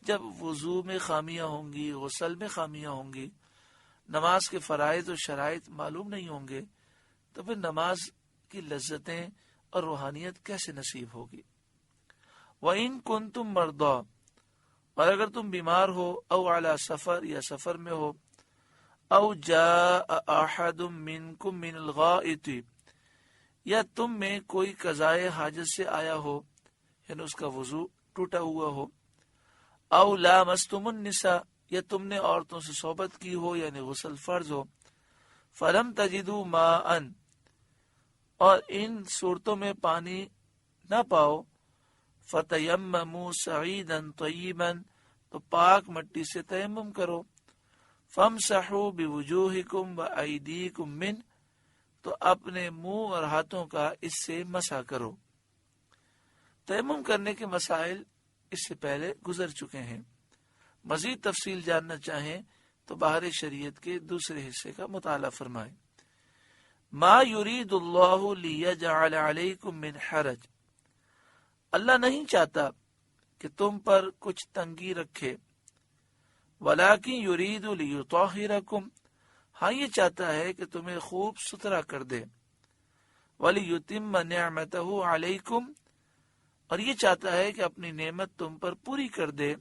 جب وضو میں خامیاں ہوں گی، غسل میں خامیاں ہوں گی، نماز کے فرائض و شرائط معلوم نہیں ہوں گے، تو پھر نماز کی لذتیں اور روحانیت کیسے نصیب ہوگی؟ وَإِن كُنتُم مَرْضَىٰ، اور اگر تم بیمار ہو، او علی سفر، یا سفر میں ہو، او جاء احد منکم من الغائط، یا تم میں کوئی قضائے حاجت سے آیا ہو، یعنی اس کا وضو ٹوٹا ہوا ہو، او لامستم النساء، یا تم نے عورتوں سے صحبت کی ہو یعنی غسل فرض ہو، فلم تجدوا ماء، اور ان صورتوں میں پانی نہ پاؤ، فتیمموا صعیدا طیبا، تو پاک مٹی سے تیمم کرو، فامسحوا بوجوہکم وایدیکم منہ، تو اپنے منہ اور ہاتھوں کا اس سے مسح کرو۔ تیمم کرنے کے مسائل اس سے پہلے گزر چکے ہیں، مزید تفصیل جاننا چاہیں تو بحر شریعت کے دوسرے حصے کا مطالعہ فرمائیں۔ ما یرید اللہ لیجعل علیکم من حرج، اللہ نہیں چاہتا کہ تم پر کچھ تنگی رکھے، ولیکن یرید لیطہرکم، ہاں یہ چاہتا ہے کہ تمہیں خوب ستھرا کر دے، ولیتم نعمتہ علیکم، اور یہ چاہتا ہے کہ اپنی نعمت تم پر پوری کر دے،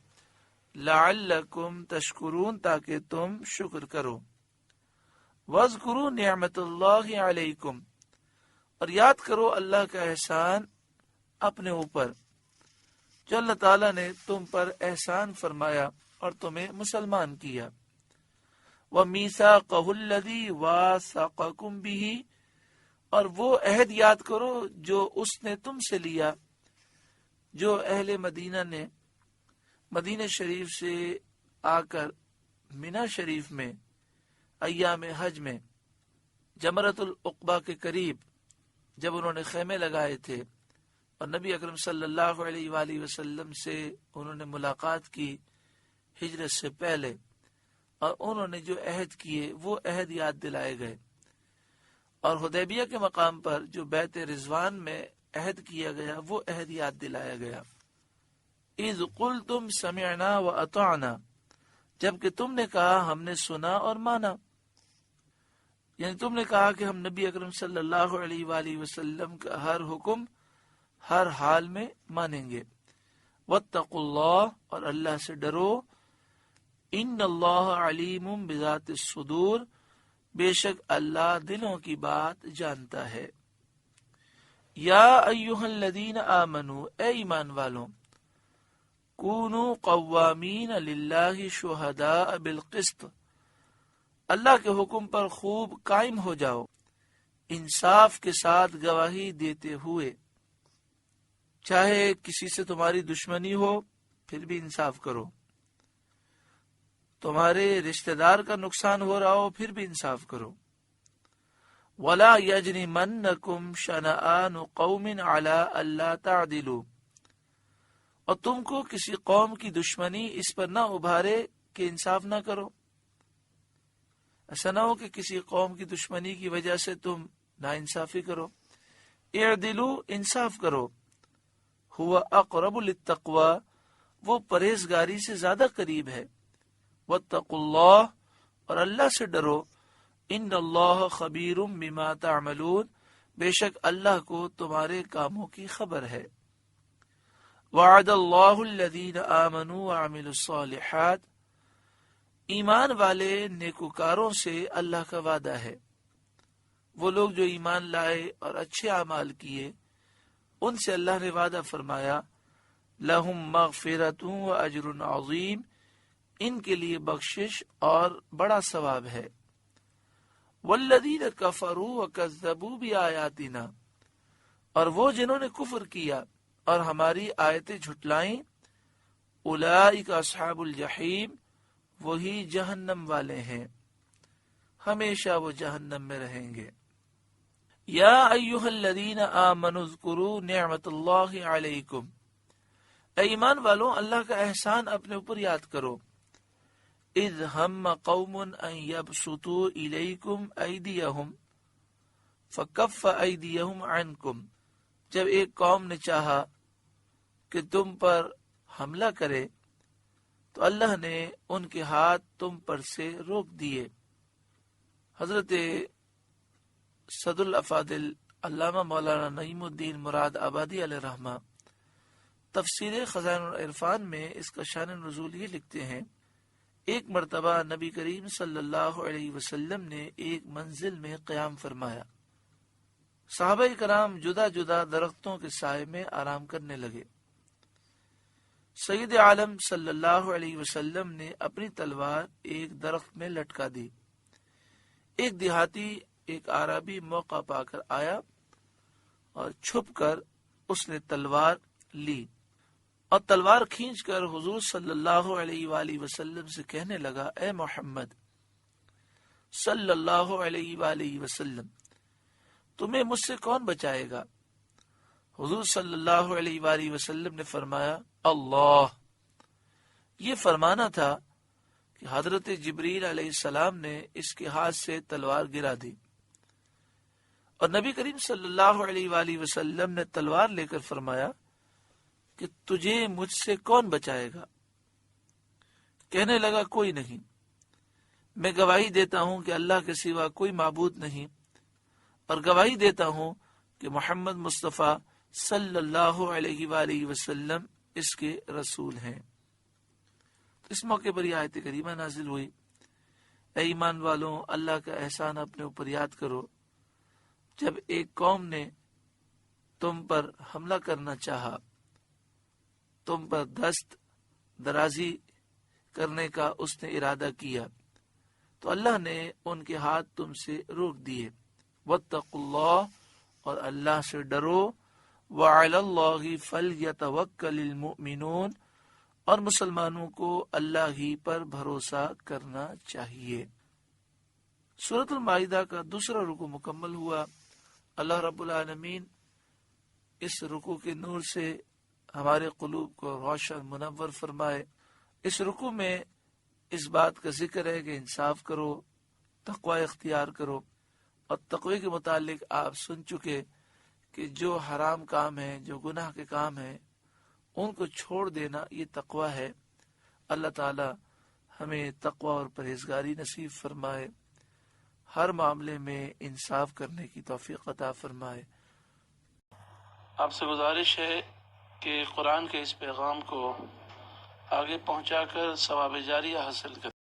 لعلکم تشکرون، تاکہ تم شکر کرو، واذکروا نعمت اللہ علیکم، اور یاد کرو اللہ کا احسان اپنے اوپر، جو اللہ تعالیٰ نے تم پر احسان فرمایا اور تمہیں مسلمان کیا، وَمِيثَاقَهُ الَّذِي وَاثَقَكُم بِهِ، اور وہ عہد یاد کرو جو اس نے تم سے لیا، جو اہل مدینہ نے مدینہ شریف سے آ کر منا شریف میں ایام حج میں جمرۃ العقبہ کے قریب جب انہوں نے خیمے لگائے تھے اور نبی اکرم صلی اللہ علیہ وآلہ وسلم سے انہوں نے ملاقات کی ہجرت سے پہلے، اور انہوں نے جو عہد کیے وہ عہد یاد دلائے گئے، اور حدیبیہ کے مقام پر جو بیت رضوان میں عہد کیا گیا وہ عہد یاد دلایا گیا۔ اذ قلتم سمعنا واطعنا، جبکہ تم نے کہا ہم نے سنا اور مانا، یعنی تم نے کہا کہ ہم نبی اکرم صلی اللہ علیہ وآلہ وسلم کا ہر حکم ہر حال میں مانیں گے۔ واتقوا اللہ، اور اللہ سے ڈرو، ان اللہ علیم بذات الصدور، بے شک اللہ دلوں کی بات جانتا ہے۔ یا ایہا الذین آمنوا، اے ایمان والوں، کونوا قوامین للہ شہداء بالقسط، اللہ کے حکم پر خوب قائم ہو جاؤ، انصاف کے ساتھ گواہی دیتے ہوئے، چاہے کسی سے تمہاری دشمنی ہو پھر بھی انصاف کرو، تمہارے رشتہ دار کا نقصان ہو رہا ہو پھر بھی انصاف کرو، ولا یجرمنکم شنآن قوم علی الا تعدلوا، اور تم کو کسی قوم کی دشمنی اس پر نہ ابھارے کہ انصاف نہ کرو، ایسا نہ ہو کہ کسی قوم کی دشمنی کی وجہ سے تم ناانصافی کرو، اعدلوا، انصاف کرو، ہوا اقرب للتقوی، وہ پرہیزگاری سے زیادہ قریب ہے، واتقوا اللہ، اور اللہ سے ڈرو، ان اللہ خبیر بما تعملون، بے شک اللہ کو تمہارے کاموں کی خبر ہے۔ وعد اللہ الذین آمنوا وعملوا الصالحات، ایمان والے نیکوکاروں سے اللہ کا وعدہ ہے، وہ لوگ جو ایمان لائے اور اچھے اعمال کیے ان سے اللہ نے وعدہ فرمایا، لہم مغفرۃ واجر عظیم، ان کے لیے بخشش اور بڑا ثواب ہے۔ والذین کفروا وکذبوا بآیاتنا، اور وہ جنہوں نے کفر کیا اور ہماری آیتیں جھٹلائیں، اولئک اصحاب الجحیم، وہی جہنم والے ہیں، ہمیشہ وہ جہنم میں رہیں گے۔ یا ایہا الذین آمنوا اذکروا نعمت اللہ علیکم، اے ایمان والوں اللہ کا احسان اپنے اوپر یاد کرو، اذ ہم قوم ان یبسطوا الیکم ایدیہم فکف ایدیہم عنکم، جب ایک قوم نے چاہا کہ تم پر حملہ کرے تو اللہ نے ان کے ہاتھ تم پر سے روک دیے۔ حضرت صد الافاضل علامہ مولانا نعیم الدین مراد آبادی علیہ رحمہ تفسیر خزائن العرفان میں اس کا شان نزول یہ لکھتے ہیں، ایک مرتبہ نبی کریم صلی اللہ علیہ وسلم نے ایک منزل میں قیام فرمایا۔ صحابہ کرام جدا جدا درختوں کے سائے میں آرام کرنے لگے۔ سید عالم صلی اللہ علیہ وسلم نے اپنی تلوار ایک درخت میں لٹکا دی۔ ایک دیہاتی، ایک عربی موقع پا کر آیا اور چھپ کر اس نے تلوار لی اور تلوار کھینچ کر حضور صلی اللہ علیہ وآلہ وسلم سے کہنے لگا، اے محمد صلی اللہ علیہ وآلہ وسلم، تمہیں مجھ سے کون بچائے گا؟ حضور صلی اللہ علیہ وآلہ وسلم نے فرمایا، اللہ۔ یہ فرمانا تھا کہ حضرت جبریل علیہ السلام نے اس کے ہاتھ سے تلوار گرا دی اور نبی کریم صلی اللہ علیہ وآلہ وسلم نے تلوار لے کر فرمایا کہ تجھے مجھ سے کون بچائے گا؟ کہنے لگا، کوئی نہیں، میں گواہی دیتا ہوں کہ اللہ کے سوا کوئی معبود نہیں، اور گواہی دیتا ہوں کہ محمد مصطفیٰ صلی اللہ علیہ وآلہ وسلم اس کے رسول ہیں۔ اس موقع پر یہ آیت کریمہ نازل ہوئی، اے ایمان والوں، اللہ کا احسان اپنے اوپر یاد کرو۔ جب ایک قوم نے تم پر حملہ کرنا چاہا، تم پر دست درازی کرنے کا اس نے ارادہ کیا، تو اللہ نے ان کے ہاتھ تم سے روک دیے۔ واتقوا اللہ، اور اللہ سے ڈرو۔ وعلی اللہ فلیتوکل المؤمنون، اور مسلمانوں کو اللہ ہی پر بھروسہ کرنا چاہیے۔ سورۃ المائدہ کا دوسرا رکوع مکمل ہوا۔ اللہ رب العالمین اس رکوع کے نور سے ہمارے قلوب کو روشن منور فرمائے۔ اس رکوع میں اس بات کا ذکر ہے کہ انصاف کرو، تقوی اختیار کرو، اور تقوی کے متعلق آپ سن چکے کہ جو حرام کام ہیں، جو گناہ کے کام ہیں، ان کو چھوڑ دینا یہ تقوی ہے۔ اللہ تعالی ہمیں تقوی اور پرہیزگاری نصیب فرمائے، ہر معاملے میں انصاف کرنے کی توفیق عطا فرمائے۔ آپ سے گزارش ہے کہ قرآن کے اس پیغام کو آگے پہنچا کر ثواب جاریہ حاصل کریں۔